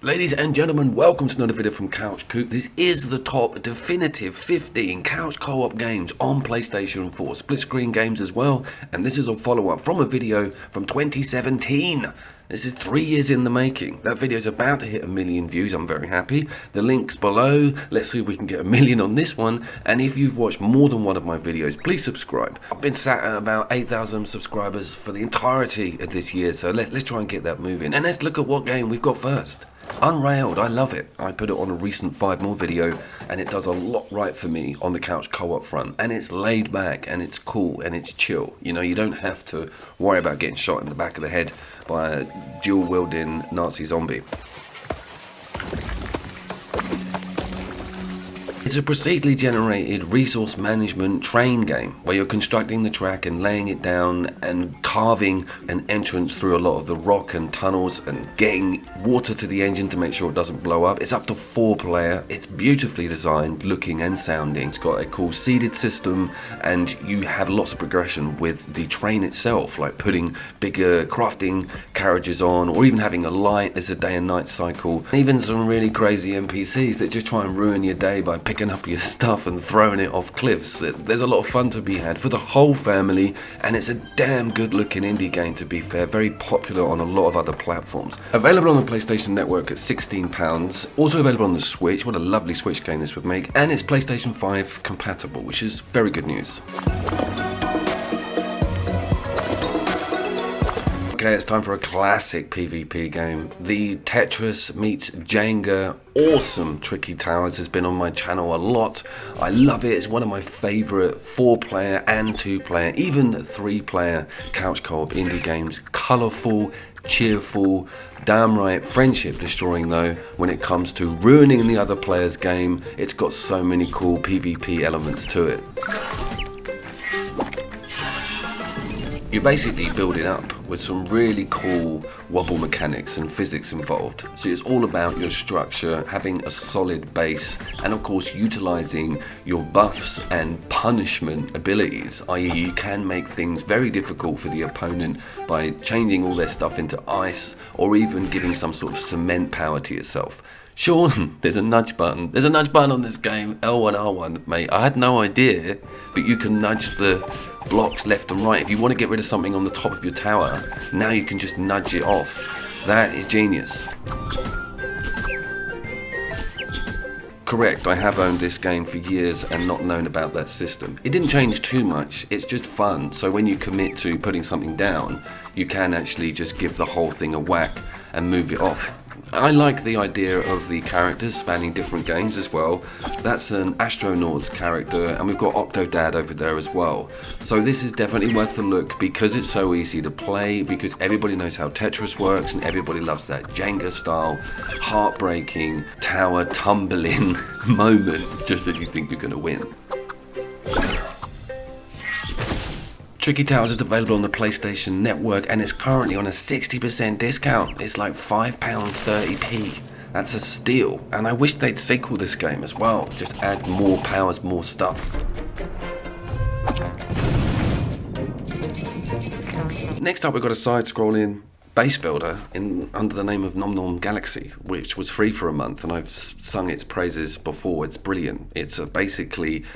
Ladies and gentlemen, welcome to another video from Couch Coop. This is the top definitive 15 couch co-op games on PlayStation 4, split screen games as well, and this is a follow-up from a video from 2017. This is 3 years in the making. That video is about to hit 1 million views. I'm very happy. The link's below. Let's see if we can get 1 million on this one. And if you've watched more than one of my videos, please subscribe. I've been sat at about 8,000 subscribers for the entirety of this year, so let's try and get that moving. And let's look at what game we've got first. Unrailed, I love it. I put it on a recent 5 more video and it does a lot right for me on the couch co-op front. And it's laid back and it's cool and it's chill. You know, you don't have to worry about getting shot in the back of the head by a dual wielding Nazi zombie. It's a procedurally generated resource management train game where you're constructing the track and laying it down and carving an entrance through a lot of the rock and tunnels and getting water to the engine to make sure it doesn't blow up. It's up to 4 player. It's beautifully designed, looking and sounding. It's got a cool seeded system and you have lots of progression with the train itself, like putting bigger crafting carriages on or even having a light. There's a day and night cycle. Even some really crazy NPCs that just try and ruin your day by picking up your stuff and throwing it off cliffs. There's a lot of fun to be had for the whole family, and it's a damn good looking indie game, to be fair. Very popular on a lot of other platforms. Available on the PlayStation Network at £16. Also available on the Switch. What a lovely Switch game this would make. And it's PlayStation 5 compatible, which is very good news. Okay, it's time for a classic PvP game. The Tetris meets Jenga. Awesome Tricky Towers has been on my channel a lot. I love it. It's one of my favorite 4-player and 2-player, even 3-player couch co-op indie games. Colorful, cheerful, downright friendship destroying though when it comes to ruining the other player's game. It's got so many cool PvP elements to it. You basically build it up with some really cool wobble mechanics and physics involved. So it's all about your structure, having a solid base, and of course utilizing your buffs and punishment abilities, i.e. you can make things very difficult for the opponent by changing all their stuff into ice or even giving some sort of cement power to yourself. Sure, there's a nudge button. There's a nudge button on this game, L1, R1, mate. I had no idea, but you can nudge the blocks left and right. If you want to get rid of something on the top of your tower, now you can just nudge it off. That is genius. Correct, I have owned this game for years and not known about that system. It didn't change too much, it's just fun. So when you commit to putting something down, you can actually just give the whole thing a whack and move it off. I like the idea of the characters spanning different games as well. That's an Astronauts character, and we've got Octodad over there as well. So this is definitely worth a look because it's so easy to play, because everybody knows how Tetris works and everybody loves that Jenga style, heartbreaking, tower tumbling moment just as you think you're going to win. Tricky Towers is available on the PlayStation Network and it's currently on a 60% discount. It's like £5.30p. That's a steal. And I wish they'd sequel this game as well. Just add more powers, more stuff. Next up we've got a side-scrolling base builder under the name of Nom Nom Galaxy, which was free for a month and I've sung its praises before. It's brilliant. It's basically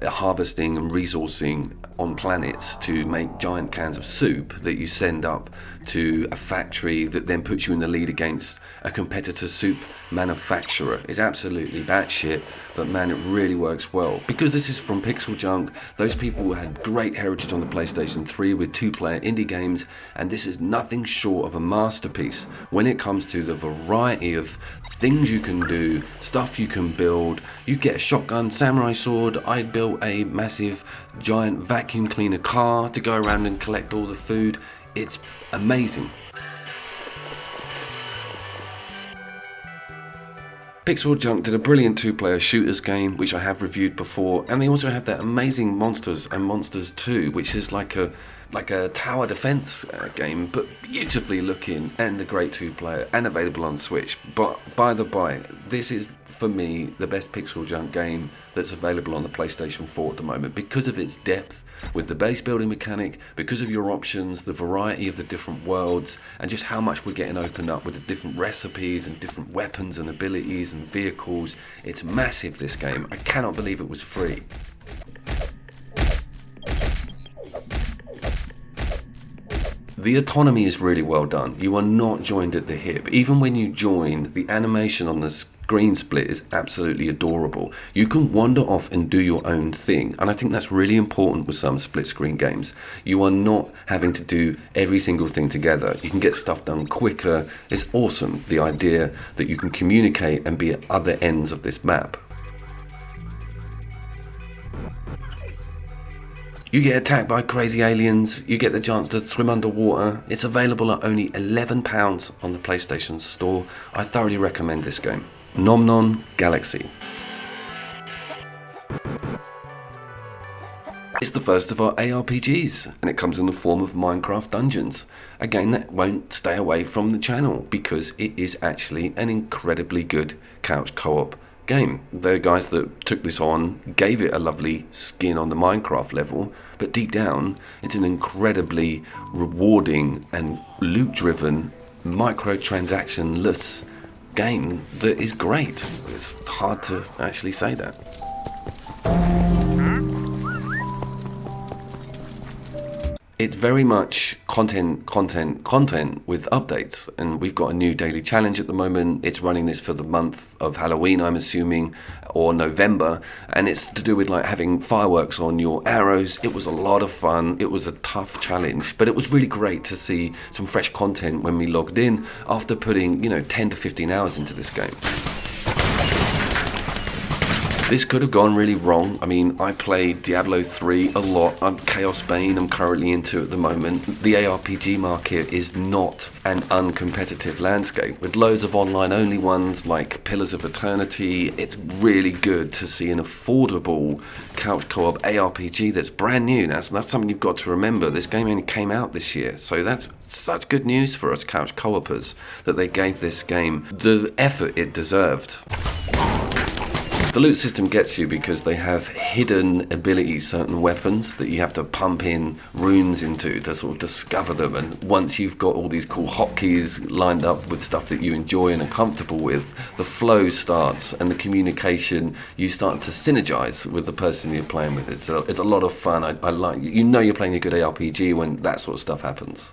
harvesting and resourcing on planets to make giant cans of soup that you send up to a factory that then puts you in the lead against a competitor soup manufacturer. It's absolutely batshit, but man, it really works well. Because this is from Pixel Junk, those people had great heritage on the PlayStation 3 with 2-player indie games, and this is nothing short of a masterpiece when it comes to the variety of things you can do, stuff you can build. You get a shotgun, samurai sword. I built a massive giant vacuum cleaner car to go around and collect all the food. It's amazing. Pixel Junk did a brilliant 2-player shooters game, which I have reviewed before, and they also have that amazing Monsters and Monsters 2, which is like a tower defense game, but beautifully looking and a great 2-player and available on Switch. But by the by, this is for me the best Pixel Junk game that's available on the PlayStation 4 at the moment because of its depth, with the base building mechanic, because of your options, the variety of the different worlds, and just how much we're getting opened up with the different recipes and different weapons and abilities and vehicles. It's massive, this game. I cannot believe it was free. The autonomy is really well done. You are not joined at the hip. Even when you join, the animation on the screen split is absolutely adorable. You can wander off and do your own thing, and I think that's really important with some split screen games. You are not having to do every single thing together. You can get stuff done quicker. It's awesome, the idea that you can communicate and be at other ends of this map. You get attacked by crazy aliens, you get the chance to swim underwater. It's available at only £11 on the PlayStation Store. I thoroughly recommend this game. Nom Nom Galaxy. It's the first of our ARPGs, and it comes in the form of Minecraft Dungeons. A game that won't stay away from the channel because it is actually an incredibly good couch co-op game. The guys that took this on gave it a lovely skin on the Minecraft level, but deep down it's an incredibly rewarding and loot-driven, microtransaction-less game that is great. It's hard to actually say that. It's very much content with updates, and we've got a new daily challenge at the moment. It's running this for the month of Halloween, I'm assuming, or November, and it's to do with like having fireworks on your arrows. It was a lot of fun. It was a tough challenge, but it was really great to see some fresh content when we logged in after putting 10 to 15 hours into this game. This could have gone really wrong. I mean, I played Diablo 3 a lot. I'm Chaos Bane, I'm currently into at the moment. The ARPG market is not an uncompetitive landscape. With loads of online-only ones like Pillars of Eternity, it's really good to see an affordable couch co-op ARPG that's brand new. That's something you've got to remember. This game only came out this year, so that's such good news for us couch co-opers that they gave this game the effort it deserved. The loot system gets you because they have hidden abilities, certain weapons that you have to pump in runes into to sort of discover them. And once you've got all these cool hotkeys lined up with stuff that you enjoy and are comfortable with, the flow starts and the communication, you start to synergize with the person you're playing with. It's a lot of fun. I like, you're playing a good ARPG when that sort of stuff happens.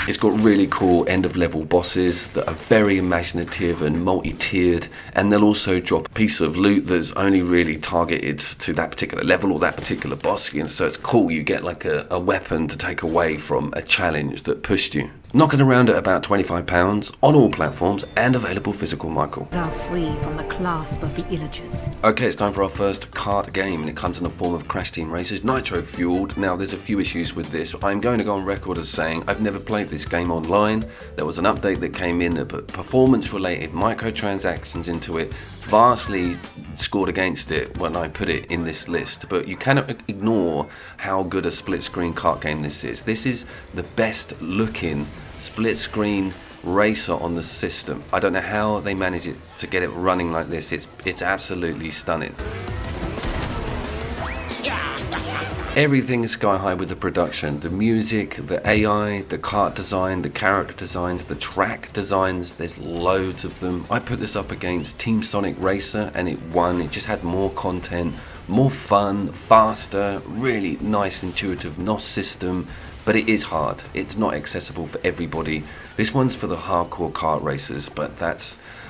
It's got really cool end-of-level bosses that are very imaginative and multi-tiered, and they'll also drop a piece of loot that's only really targeted to that particular level or that particular boss. So it's cool, you get like a weapon to take away from a challenge that pushed you. Knocking around at about £25 on all platforms and available physical, Michael. Are free from the clasp of the Illagers. Okay, it's time for our first kart game, and it comes in the form of Crash Team Racers, nitro fueled. Now, there's a few issues with this. I'm going to go on record as saying I've never played this game online. There was an update that came in that put performance-related microtransactions into it, vastly scored against it when I put it in this list, but you cannot ignore how good a split-screen kart game this is. This is the best looking split-screen racer on the system. I don't know how they manage it to get it running like this. It's absolutely stunning. Everything is sky high with the production, the music, the AI, the kart design, the character designs, the track designs. There's loads of them. I put this up against Team Sonic Racer and it won. It just had more content, more fun, faster, really nice intuitive NOS system, but it is hard. It's not accessible for everybody. This one's for the hardcore kart racers, but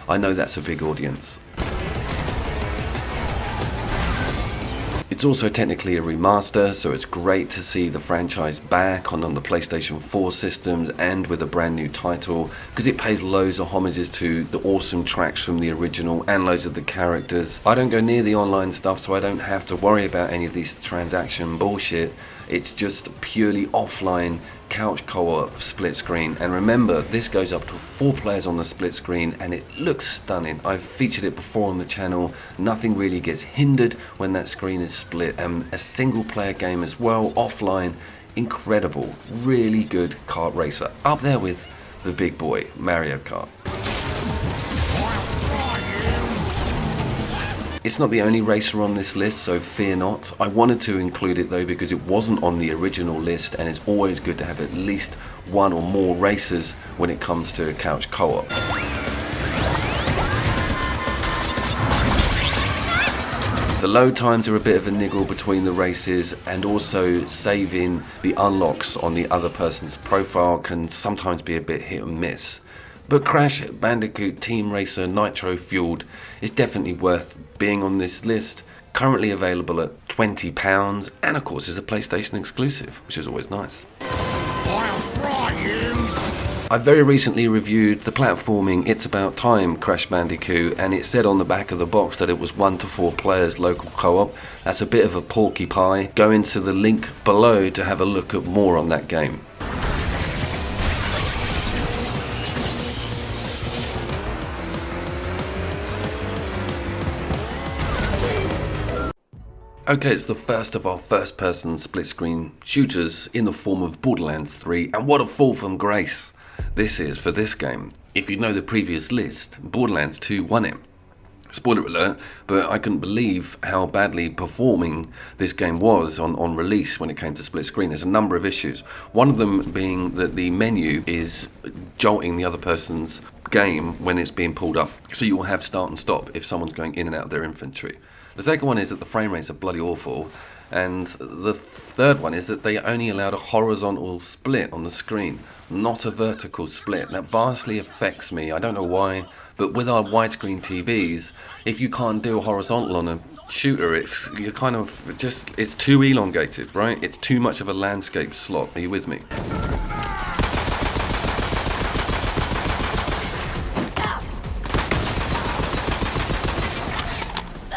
I know that's a big audience. It's also technically a remaster, so it's great to see the franchise back on the PlayStation 4 systems and with a brand new title, because it pays loads of homages to the awesome tracks from the original and loads of the characters. I don't go near the online stuff, so I don't have to worry about any of this transaction bullshit. It's just purely offline couch co-op split screen, and remember, this goes up to 4 players on the split screen and it looks stunning. I've featured it before on the channel. Nothing really gets hindered when that screen is split, and a single player game as well, offline. Incredible, really good kart racer, up there with the big boy Mario Kart. It's not the only racer on this list, so fear not. I wanted to include it though because it wasn't on the original list, and it's always good to have at least one or more racers when it comes to couch co-op. The load times are a bit of a niggle between the races, and also saving the unlocks on the other person's profile can sometimes be a bit hit and miss. But Crash Bandicoot Team Racer Nitro Fueled is definitely worth being on this list. Currently available at £20, and of course is a PlayStation exclusive, which is always nice. I very recently reviewed the platforming It's About Time Crash Bandicoot, and it said on the back of the box that it was 1 to 4 players local co-op. That's a bit of a porky pie. Go into the link below to have a look at more on that game. Okay, it's the first of our first-person split-screen shooters in the form of Borderlands 3, and what a fall from grace this is for this game. If you know the previous list, Borderlands 2 won it. Spoiler alert, but I couldn't believe how badly performing this game was on release when it came to split screen. There's a number of issues. One of them being that the menu is jolting the other person's game when it's being pulled up. So you will have start and stop if someone's going in and out of their inventory. The second one is that the frame rates are bloody awful. And the third one is that they only allowed a horizontal split on the screen, not a vertical split. That vastly affects me. I don't know why, but with our widescreen TVs, if you can't do a horizontal on a shooter, it's too elongated, right? It's too much of a landscape slot. Are you with me?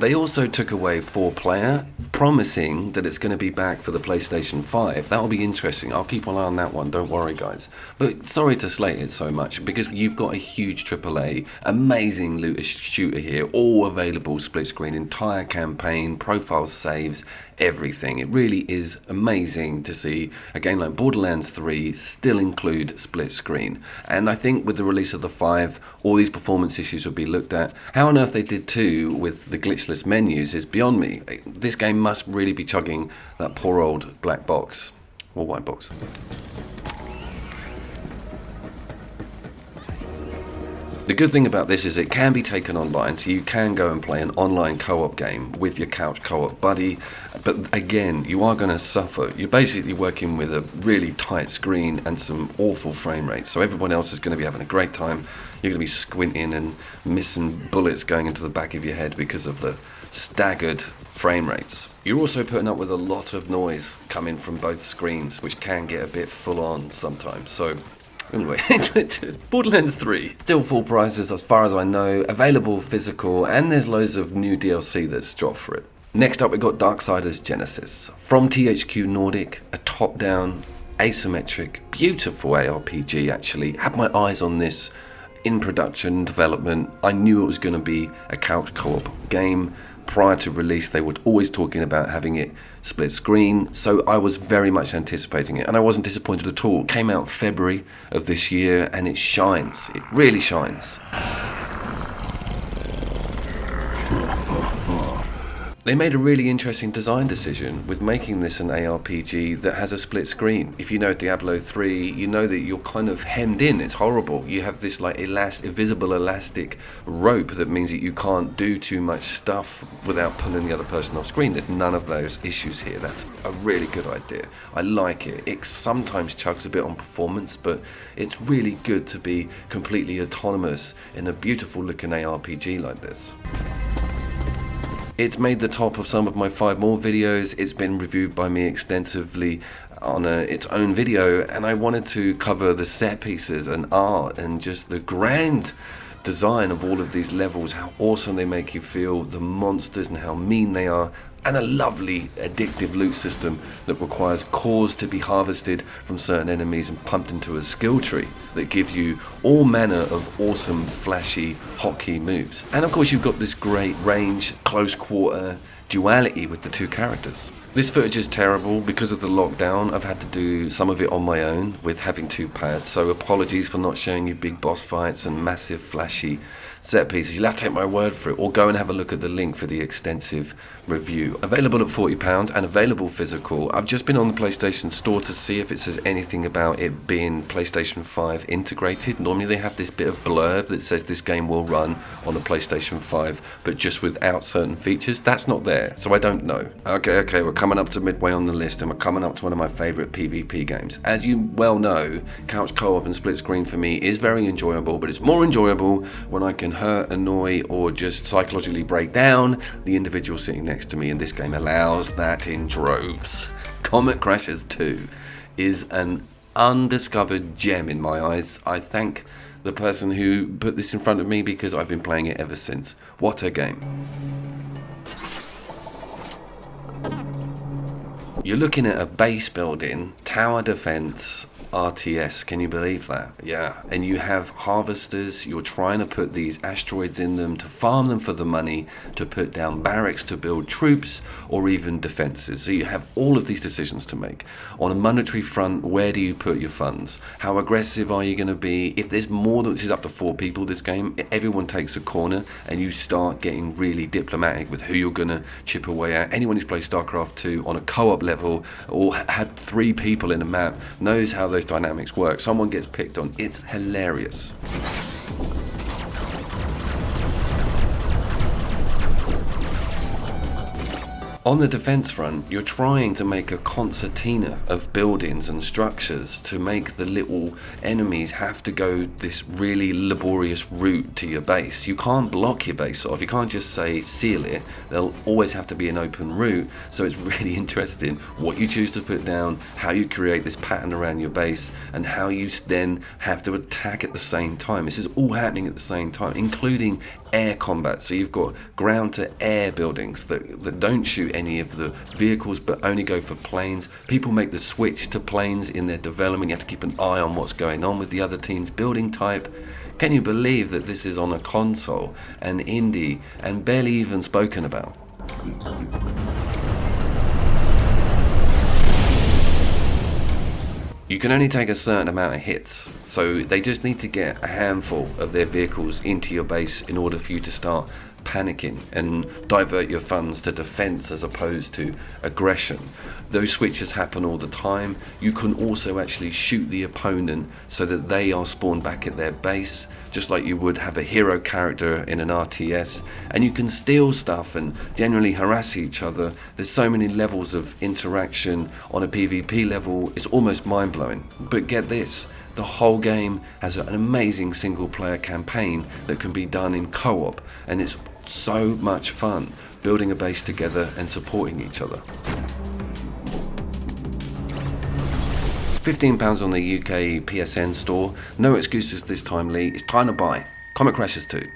They also took away 4-player, promising that it's going to be back for the PlayStation 5. That'll be interesting. I'll keep an eye on that one, don't worry guys. But sorry to slate it so much, because you've got a huge AAA, amazing looter shooter here, all available split screen, entire campaign, profile saves, everything. It really is amazing to see a game like Borderlands 3 still include split screen. And I think with the release of the 5, all these performance issues will be looked at. How on earth they did too with the glitchless menus is beyond me. This game must really be chugging that poor old black box, or white box. The good thing about this is it can be taken online, so you can go and play an online co-op game with your couch co-op buddy, but again, you are going to suffer. You're basically working with a really tight screen and some awful frame rates, so everyone else is going to be having a great time. You're going to be squinting and missing bullets going into the back of your head because of the staggered frame rates. You're also putting up with a lot of noise coming from both screens, which can get a bit full on sometimes, so anyway, Borderlands 3, still full prices as far as I know, available physical, and there's loads of new DLC that's dropped for it. Next up we got Darksiders Genesis, from THQ Nordic, a top-down, asymmetric, beautiful ARPG actually. Had my eyes on this in production, development. I knew it was going to be a couch co-op game. Prior to release, they were always talking about having it split screen, so I was very much anticipating it, and I wasn't disappointed at all. It came out February of this year, and it shines. It really shines. They made a really interesting design decision with making this an ARPG that has a split screen. If you know Diablo 3, you know that you're kind of hemmed in. It's horrible. You have this like invisible elastic rope that means that you can't do too much stuff without pulling the other person off screen. There's none of those issues here. That's a really good idea. I like it. It sometimes chugs a bit on performance, but it's really good to be completely autonomous in a beautiful looking ARPG like this. It's made the top of some of my 5 more videos. It's been reviewed by me extensively on its own video, and I wanted to cover the set pieces and art and just the grand design of all of these levels, how awesome they make you feel, the monsters and how mean they are, and a lovely addictive loot system that requires cores to be harvested from certain enemies and pumped into a skill tree that give you all manner of awesome, flashy, hotkey moves. And of course you've got this great range, close quarter duality with the 2 characters. This footage is terrible because of the lockdown. I've had to do some of it on my own with having 2 pads, so apologies for not showing you big boss fights and massive flashy set pieces. You'll have to take my word for it, or go and have a look at the link for the extensive review. Available at £40 and available physical. I've just been on the PlayStation Store to see if it says anything about it being PlayStation 5 integrated. Normally they have this bit of blurb that says this game will run on the PlayStation 5, but just without certain features. That's not there, so I don't know. Okay, we're coming up to midway on the list, and we're coming up to one of my favourite PvP games. As you well know, couch co-op and split screen for me is very enjoyable, but it's more enjoyable when I can hurt, annoy, or just psychologically break down the individual sitting next to me, and this game allows that in droves. Comet Crashers 2 is an undiscovered gem in my eyes. I thank the person who put this in front of me because I've been playing it ever since. What a game. You're looking at a base building, tower defense, RTS, can you believe that? Yeah, and you have harvesters. You're trying to put these asteroids in them to farm them for the money, to put down barracks to build troops, or even defenses. So you have all of these decisions to make. On a monetary front, where do you put your funds? How aggressive are you going to be? If there's more than, this is up to 4 people, this game, everyone takes a corner, and you start getting really diplomatic with who you're going to chip away at. Anyone who's played StarCraft 2 on a co-op level, or had 3 people in a map, knows how those dynamics work. Someone gets picked on. It's hilarious. On the defense front, you're trying to make a concertina of buildings and structures to make the little enemies have to go this really laborious route to your base. You can't block your base off. You can't just say seal it. There'll always have to be an open route. So it's really interesting what you choose to put down, how you create this pattern around your base, and how you then have to attack at the same time. This is all happening at the same time, including air combat. So you've got ground to air buildings that don't shoot any of the vehicles but only go for planes. People make the switch to planes in their development. You have to keep an eye on what's going on with the other team's building type. Can you believe that this is on a console and indie and barely even spoken about? You can only take a certain amount of hits, so they just need to get a handful of their vehicles into your base in order for you to start panicking and divert your funds to defense as opposed to aggression. Those switches happen all the time. You can also actually shoot the opponent so that they are spawned back at their base, just like you would have a hero character in an RTS, and you can steal stuff and generally harass each other. There's so many levels of interaction on a PvP level, it's almost mind-blowing. But get this, the whole game has an amazing single-player campaign that can be done in co-op, and it's so much fun building a base together and supporting each other. £15 on the UK PSN store. No excuses this time, Lee. It's time to buy Comet Crashers 2.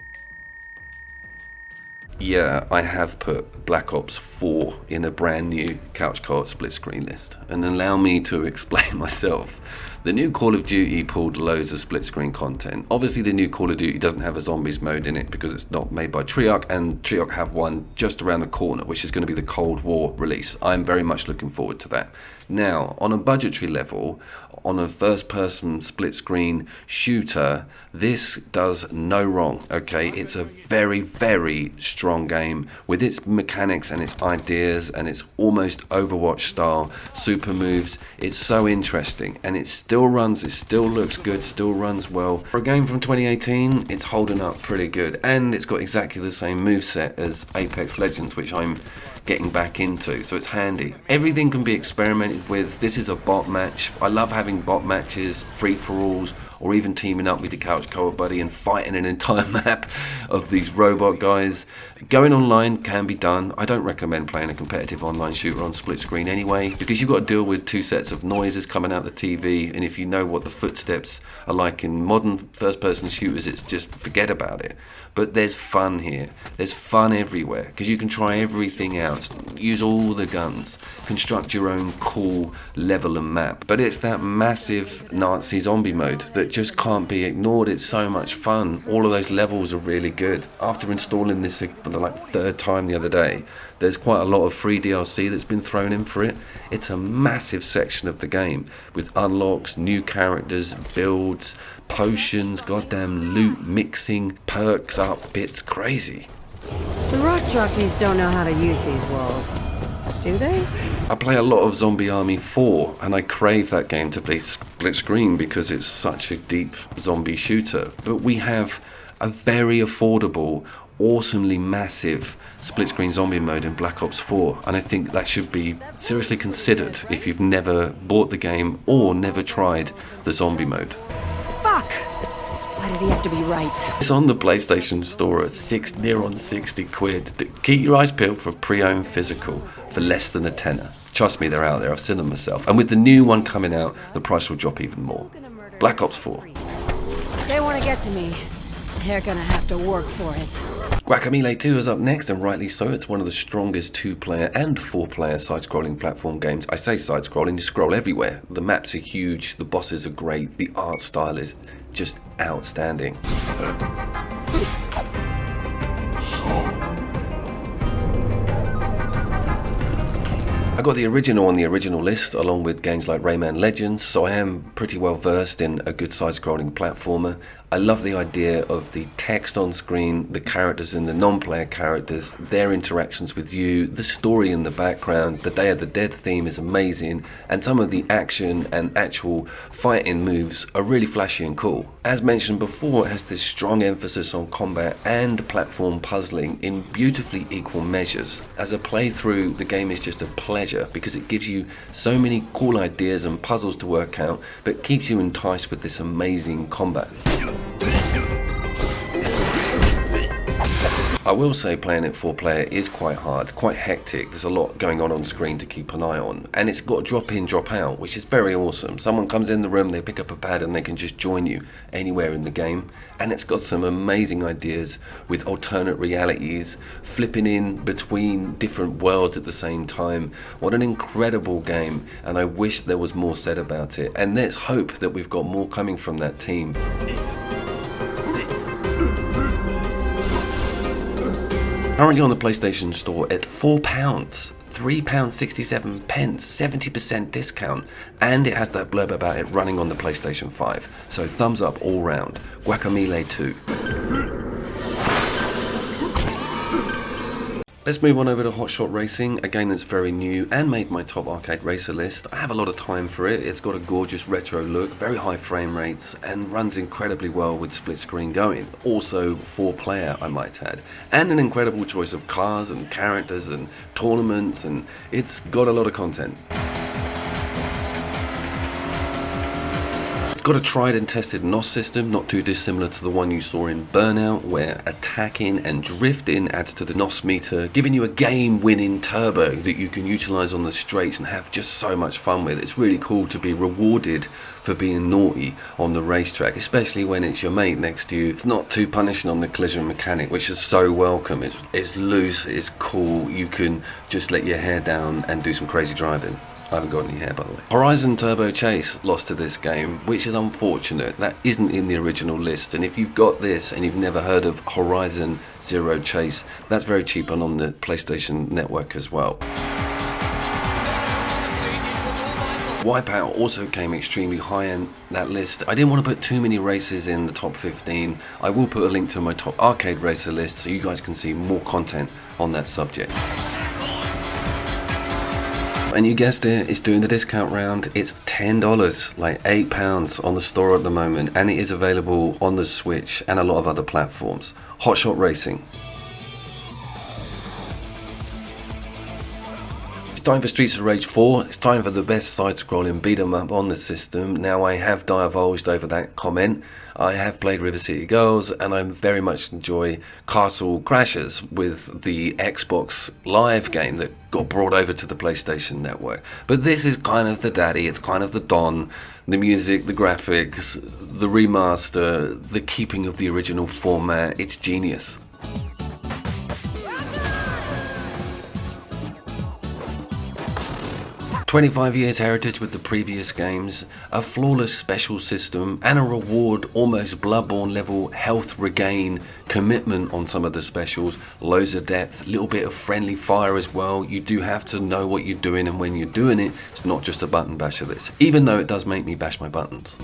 Yeah, I have put Black Ops 4 in a brand new couch co-op split screen list. And allow me to explain myself. The new Call of Duty pulled loads of split screen content. Obviously the new Call of Duty doesn't have a zombies mode in it because it's not made by Treyarch, and Treyarch have one just around the corner, which is going to be the Cold War release. I'm very much looking forward to that. Now, on a budgetary level, on a first-person split-screen shooter, this does no wrong, okay? It's a very, very strong game with its mechanics and its ideas and its almost Overwatch-style super moves. It's so interesting, and it still runs, it still looks good, still runs well. For a game from 2018, it's holding up pretty good, and it's got exactly the same moveset as Apex Legends, which I'm getting back into, so it's handy. Everything can be experimented with. This is a bot match. I love having bot matches, free-for-alls, or even teaming up with your couch co-op buddy and fighting an entire map of these robot guys. Going online can be done. I don't recommend playing a competitive online shooter on split screen anyway, because you've got to deal with 2 sets of noises coming out the TV, and if you know what the footsteps are like in modern first-person shooters, it's just forget about it. But there's fun here. There's fun everywhere, because you can try everything out. bounced. Use all the guns. Construct your own cool level and map. But it's that massive Nazi zombie mode that just can't be ignored. It's so much fun. All of those levels are really good. After installing this for the third time the other day, there's quite a lot of free DLC that's been thrown in for it. It's a massive section of the game with unlocks, new characters, builds, potions, goddamn loot, mixing, perks up, bits crazy. The rock jockeys don't know how to use these walls, do they? I play a lot of Zombie Army 4 and I crave that game to play split screen because it's such a deep zombie shooter. But we have a very affordable, awesomely massive split screen zombie mode in Black Ops 4, and I think that should be seriously considered if you've never bought the game or never tried the zombie mode. Fuck! Why did he have to be right? It's on the PlayStation Store at near on 60 quid. Keep your eyes peeled for pre-owned physical for less than a tenner. Trust me, they're out there. I've seen them myself. And with the new one coming out, the price will drop even more. Black Ops 4. They want to get to me. They're gonna have to work for it. Guacamelee 2 is up next, and rightly so. It's one of the strongest 2-player and 4-player side-scrolling platform games. I say side-scrolling, you scroll everywhere. The maps are huge, the bosses are great, the art style is just outstanding. I got the original on the original list along with games like Rayman Legends, so I am pretty well versed in a good side-scrolling platformer. I love the idea of the text on screen, the characters and the non-player characters, their interactions with you, the story in the background. The Day of the Dead theme is amazing, and some of the action and actual fighting moves are really flashy and cool. As mentioned before, it has this strong emphasis on combat and platform puzzling in beautifully equal measures. As a playthrough, the game is just a pleasure because it gives you so many cool ideas and puzzles to work out, but keeps you enticed with this amazing combat. I will say playing it 4-player is quite hard, quite hectic. There's a lot going on screen to keep an eye on, and it's got drop in, drop out, which is very awesome. Someone comes in the room, they pick up a pad and they can just join you anywhere in the game, and it's got some amazing ideas with alternate realities, flipping in between different worlds at the same time. What an incredible game, and I wish there was more said about it, and let's hope that we've got more coming from that team. Currently on the PlayStation Store at £4, £3.67, 70% discount, and it has that blurb about it running on the PlayStation 5. So thumbs up all round. Guacamelee 2. Let's move on over to Hot Shot Racing, a game that's very new and made my top arcade racer list. I have a lot of time for it. It's got a gorgeous retro look, very high frame rates, and runs incredibly well with split screen going. Also 4-player, I might add. And an incredible choice of cars and characters and tournaments, and it's got a lot of content. Got a tried and tested NOS system, not too dissimilar to the one you saw in Burnout, where attacking and drifting adds to the NOS meter, giving you a game-winning turbo that you can utilize on the straights and have just so much fun with. It's really cool to be rewarded for being naughty on the racetrack, especially when it's your mate next to you. It's not too punishing on the collision mechanic, which is so welcome. It's loose, it's cool, you can just let your hair down and do some crazy driving. I haven't got any hair, by the way. Horizon Turbo Chase lost to this game, which is unfortunate. That isn't in the original list, and if you've got this and you've never heard of Horizon Zero Chase, that's very cheap and on the PlayStation Network as well. Wipeout also came extremely high in that list. I didn't want to put too many races in the top 15. I will put a link to my top arcade racer list so you guys can see more content on that subject. And you guessed it, it's doing the discount round. It's $10, like £8 on the store at the moment, and it is available on the Switch and a lot of other platforms. Hot Shot Racing. It's time for Streets of Rage 4. It's time for the best side-scrolling beat-em-up on the system. Now, I have divulged over that comment. I have played River City Girls, and I very much enjoy Castle Crashers with the Xbox Live game that got brought over to the PlayStation Network. But this is kind of the daddy, it's kind of the Don. The music, the graphics, the remaster, the keeping of the original format, it's genius. 25 years heritage with the previous games, a flawless special system, and a reward almost Bloodborne level health regain commitment on some of the specials, loads of depth, little bit of friendly fire as well. You do have to know what you're doing, and when you're doing it, it's not just a button basher this, even though it does make me bash my buttons.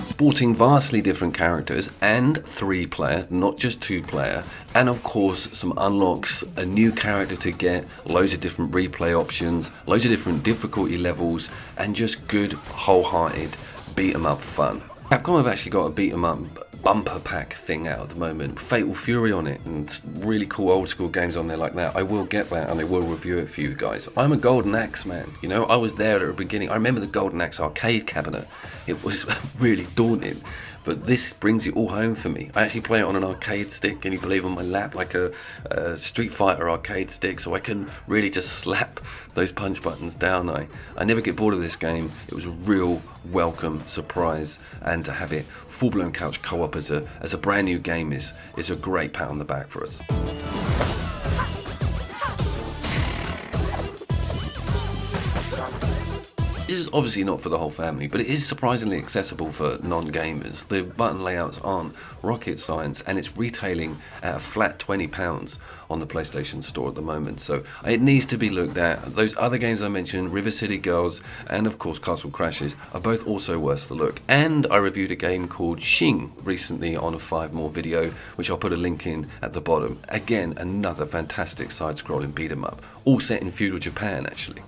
Sporting vastly different characters and 3-player, not just 2-player, and of course some unlocks, a new character to get, loads of different replay options, loads of different difficulty levels, and just good wholehearted beat 'em up fun. Capcom have actually got a beat 'em up bumper pack thing out at the moment, Fatal Fury on it, and really cool old school games on there like that. I will get that and I will review it for you guys. I'm a Golden Axe man, you know, I was there at the beginning. I remember the Golden Axe arcade cabinet. It was really daunting, but this brings it all home for me. I actually play it on an arcade stick, can you believe, on my lap, like a Street Fighter arcade stick, so I can really just slap those punch buttons down. I never get bored of this game. It was a real welcome surprise, and to have it full-blown couch co-op as a brand new game is a great pat on the back for us. This is obviously not for the whole family, but it is surprisingly accessible for non-gamers. The button layouts aren't rocket science, and it's retailing at a flat £20 on the PlayStation Store at the moment, so it needs to be looked at. Those other games I mentioned, River City Girls and of course Castle Crashes, are both also worth the look. And I reviewed a game called Xing recently on a 5 More video, which I'll put a link in at the bottom. Again, another fantastic side-scrolling beat 'em up, all set in feudal Japan actually.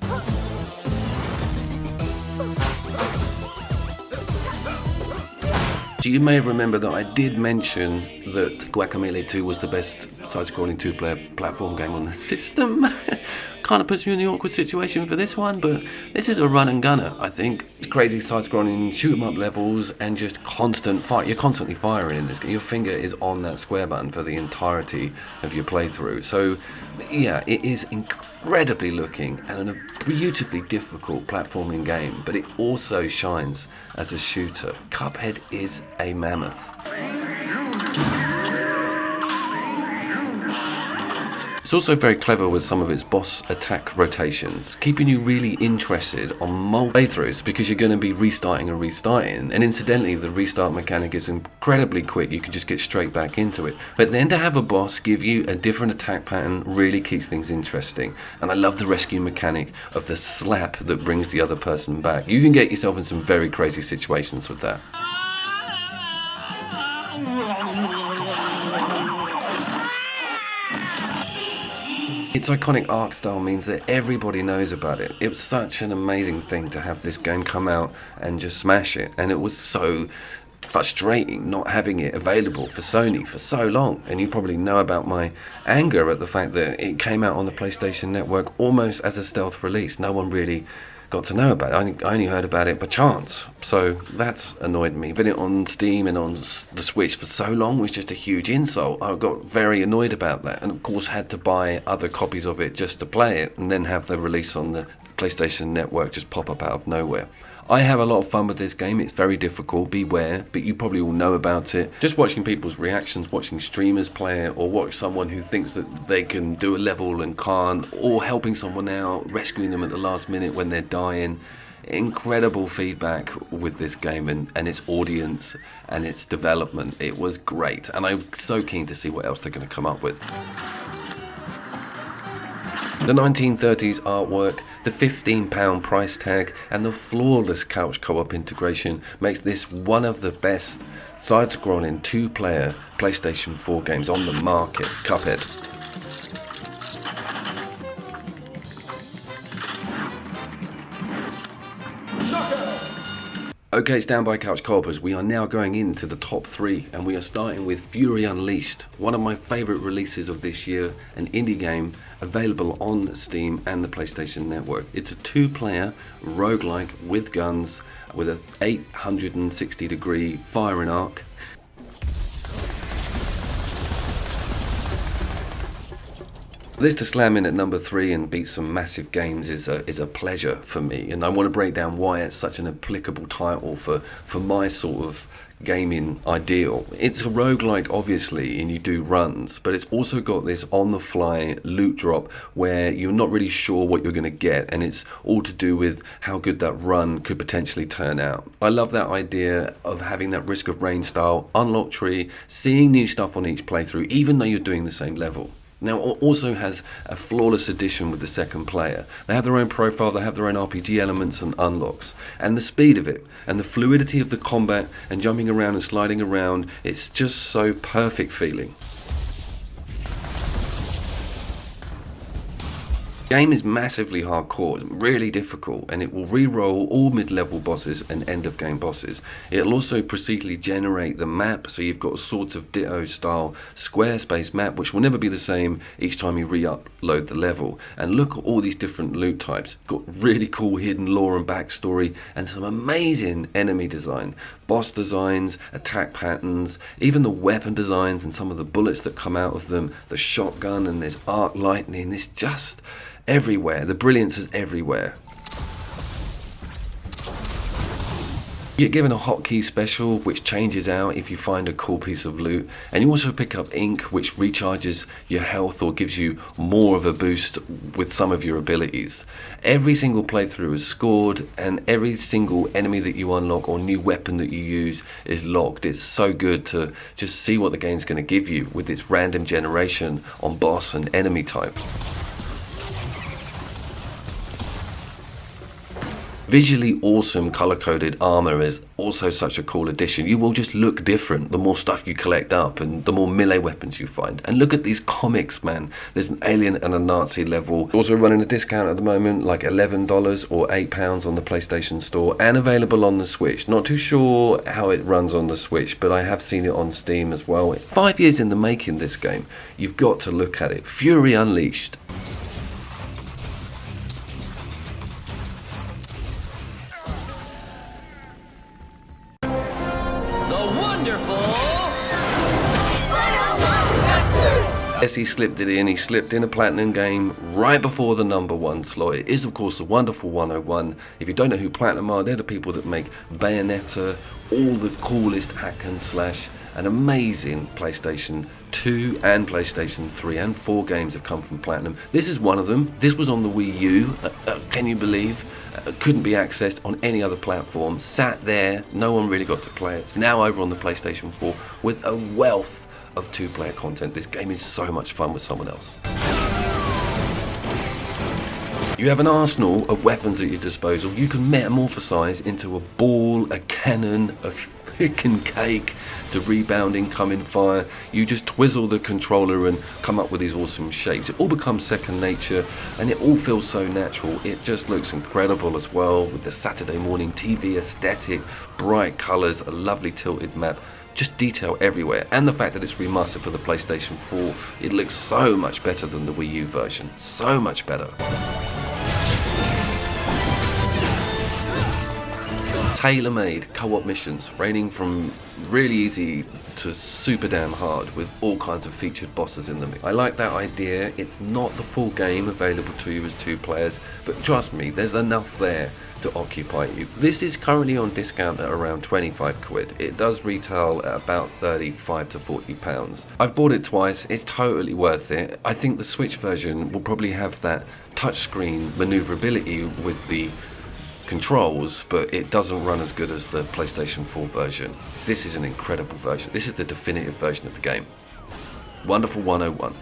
So you may remember that I did mention that Guacamelee 2 was the best side-scrolling 2-player platform game on the system. Kind of puts you in the awkward situation for this one, but this is a run and gunner, I think. It's crazy side-scrolling shoot 'em up levels and just constant fire. You're constantly firing in this game. Your finger is on that square button for the entirety of your playthrough. So yeah, it is incredibly looking and a beautifully difficult platforming game, but it also shines as a shooter. Cuphead is a mammoth. It's also very clever with some of its boss attack rotations, keeping you really interested on multiple playthroughs because you're going to be restarting and restarting. And incidentally, the restart mechanic is incredibly quick. You can just get straight back into it. But then to have a boss give you a different attack pattern really keeps things interesting. And I love the rescue mechanic of the slap that brings the other person back. You can get yourself in some very crazy situations with that. Its iconic art style means that everybody knows about it. It was such an amazing thing to have this game come out and just smash it, and it was so frustrating not having it available for Sony for so long. And you probably know about my anger at the fact that it came out on the PlayStation Network almost as a stealth release. No one really got to know about it. I only heard about it by chance, so that's annoyed me. But it on Steam and on the Switch for so long was just a huge insult. I got very annoyed about that, and of course had to buy other copies of it just to play it, and then have the release on the PlayStation Network just pop up out of nowhere. I have a lot of fun with this game. It's very difficult, beware, but you probably all know about it. Just watching people's reactions, watching streamers play it, or watch someone who thinks that they can do a level and can't, or helping someone out, rescuing them at the last minute when they're dying. Incredible feedback with this game and its audience and its development. It was great, and I'm so keen to see what else they're going to come up with. The 1930s artwork, the £15 price tag, and the flawless couch co-op integration makes this one of the best side-scrolling 2-player PlayStation 4 games on the market. Cuphead. Okay, stand by couch co-opers, we are now going into the top 3, and we are starting with Fury Unleashed, one of my favourite releases of this year, an indie game available on Steam and the PlayStation Network. It's a 2-player roguelike with guns with an 860-degree firing arc. This to slam in at number 3 and beat some massive games is a pleasure for me, and I want to break down why it's such an applicable title for my sort of gaming ideal. It's a roguelike obviously, and you do runs, but it's also got this on the fly loot drop where you're not really sure what you're going to get, and it's all to do with how good that run could potentially turn out. I love that idea of having that Risk of Rain style unlock tree, seeing new stuff on each playthrough even though you're doing the same level. Now, it also has a flawless addition with the second player. They have their own profile, they have their own RPG elements and unlocks. And the speed of it, and the fluidity of the combat, and jumping around and sliding around, it's just so perfect feeling. The game is massively hardcore, really difficult, and it will re-roll all mid-level bosses and end-of-game bosses. It'll also procedurally generate the map, so you've got a sort of Ditto style Squarespace map, which will never be the same each time you re-upload the level. And look at all these different loot types. Got really cool hidden lore and backstory, and some amazing enemy design. Boss designs, attack patterns, even the weapon designs and some of the bullets that come out of them, the shotgun, and there's arc lightning. It's just everywhere. The brilliance is everywhere. You get given a hotkey special which changes out if you find a cool piece of loot, and you also pick up ink which recharges your health or gives you more of a boost with some of your abilities. Every single playthrough is scored, and every single enemy that you unlock or new weapon that you use is logged. It's so good to just see what the game's going to give you with its random generation on boss and enemy type. Visually awesome color-coded armor is also such a cool addition. You will just look different the more stuff you collect up and the more melee weapons you find. And look at these comics, man. There's an alien and a Nazi level. Also running a discount at the moment, like $11 or £8 on the PlayStation Store, and available on the Switch. Not too sure how it runs on the Switch, but I have seen it on Steam as well. 5 years in the making, this game. You've got to look at it. Fury Unleashed. Yes, he slipped it in. He slipped in a platinum game right before the number 1 slot. It is, of course, the wonderful 101. If you don't know who Platinum are, they're the people that make Bayonetta, all the coolest hack and slash, and amazing PlayStation 2 and PlayStation 3 and 4 games have come from Platinum. This is one of them. This was on the Wii U. Can you believe? Couldn't be accessed on any other platform. Sat there. No one really got to play it. It's now over on the PlayStation 4 with a wealth of 2-player content. This game is so much fun with someone else. You have an arsenal of weapons at your disposal. You can metamorphosize into a ball, a cannon, a frickin' cake, to rebound incoming fire. You just twizzle the controller and come up with these awesome shapes. It all becomes second nature, and it all feels so natural. It just looks incredible as well, with the Saturday morning TV aesthetic, bright colors, a lovely tilted map. Just detail everywhere, and the fact that it's remastered for the PlayStation 4, it looks so much better than the Wii U version. So much better. Tailor-made co-op missions, ranging from really easy to super damn hard, with all kinds of featured bosses in them. I like that idea. It's not the full game available to you as 2 players, but trust me, there's enough there to occupy you. This is currently on discount at around 25 quid. It does retail at about 35 to 40 pounds. I've bought it twice. It's totally worth it. I think the Switch version will probably have that touchscreen maneuverability with the controls, but it doesn't run as good as the PlayStation 4 version. This is an incredible version. This is the definitive version of the game. Wonderful 101.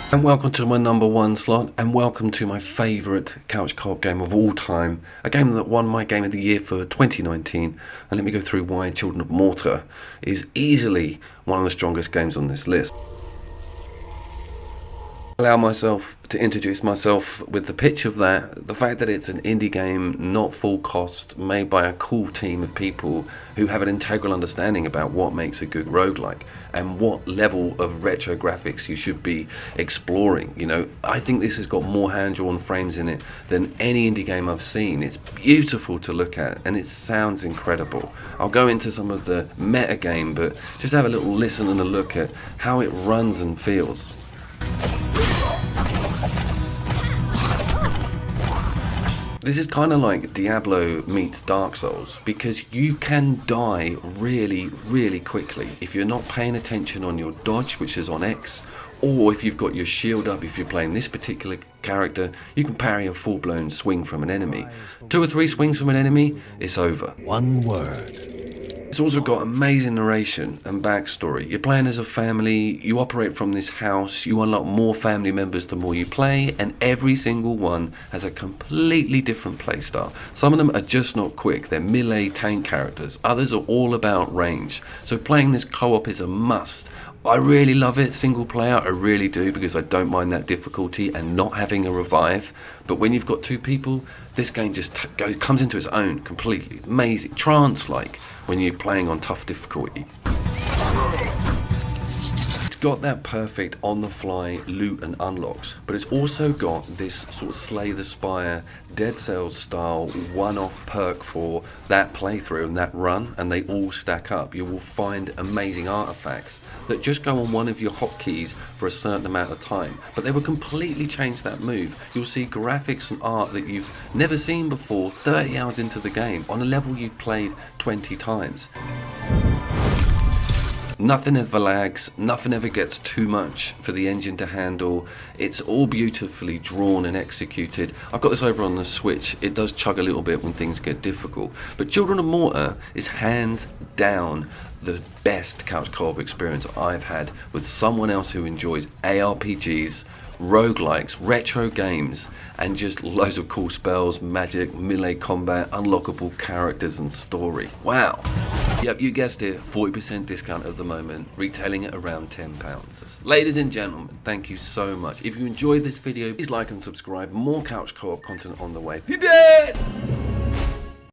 And welcome to my number 1 slot, and welcome to my favourite couch co-op game of all time, a game that won my Game of the Year for 2019, and let me go through why Children of Morta is easily one of the strongest games on this list. Allow myself to introduce myself with the pitch of that, the fact that it's an indie game, not full cost, made by a cool team of people who have an integral understanding about what makes a good roguelike and what level of retro graphics you should be exploring. You know, I think this has got more hand-drawn frames in it than any indie game I've seen. It's beautiful to look at and it sounds incredible. I'll go into some of the meta game, but just have a little listen and a look at how it runs and feels. This is kind of like Diablo meets Dark Souls, because you can die really, really quickly if you're not paying attention on your dodge, which is on X, or if you've got your shield up. If you're playing this particular character, you can parry a full-blown swing from an enemy. 2 or 3 swings from an enemy, it's over. One word. It's also got amazing narration and backstory. You're playing as a family, you operate from this house, you unlock more family members the more you play, and every single one has a completely different playstyle. Some of them are just not quick, they're melee tank characters, others are all about range. So playing this co-op is a must. I really love it single player, I really do, because I don't mind that difficulty and not having a revive. But when you've got 2 people, this game just comes into its own completely. Amazing, trance-like when you're playing on tough difficulty. It's got that perfect on-the-fly loot and unlocks, but it's also got this sort of Slay the Spire, Dead Cells style one-off perk for that playthrough and that run, and they all stack up. You will find amazing artifacts that just go on one of your hotkeys for a certain amount of time, but they will completely change that move. You'll see graphics and art that you've never seen before 30 hours into the game on a level you've played 20 times. Nothing ever lags, nothing ever gets too much for the engine to handle. It's all beautifully drawn and executed. I've got this over on the Switch. It does chug a little bit when things get difficult. But Children of Morta is hands down the best couch co-op experience I've had with someone else who enjoys ARPGs, roguelikes, retro games, and just loads of cool spells, magic, melee combat, unlockable characters and story. Wow. Yep, you guessed it, 40% discount at the moment, retailing at around £10. Ladies and gentlemen, thank you so much. If you enjoyed this video, please like and subscribe. More couch co-op content on the way. If you did!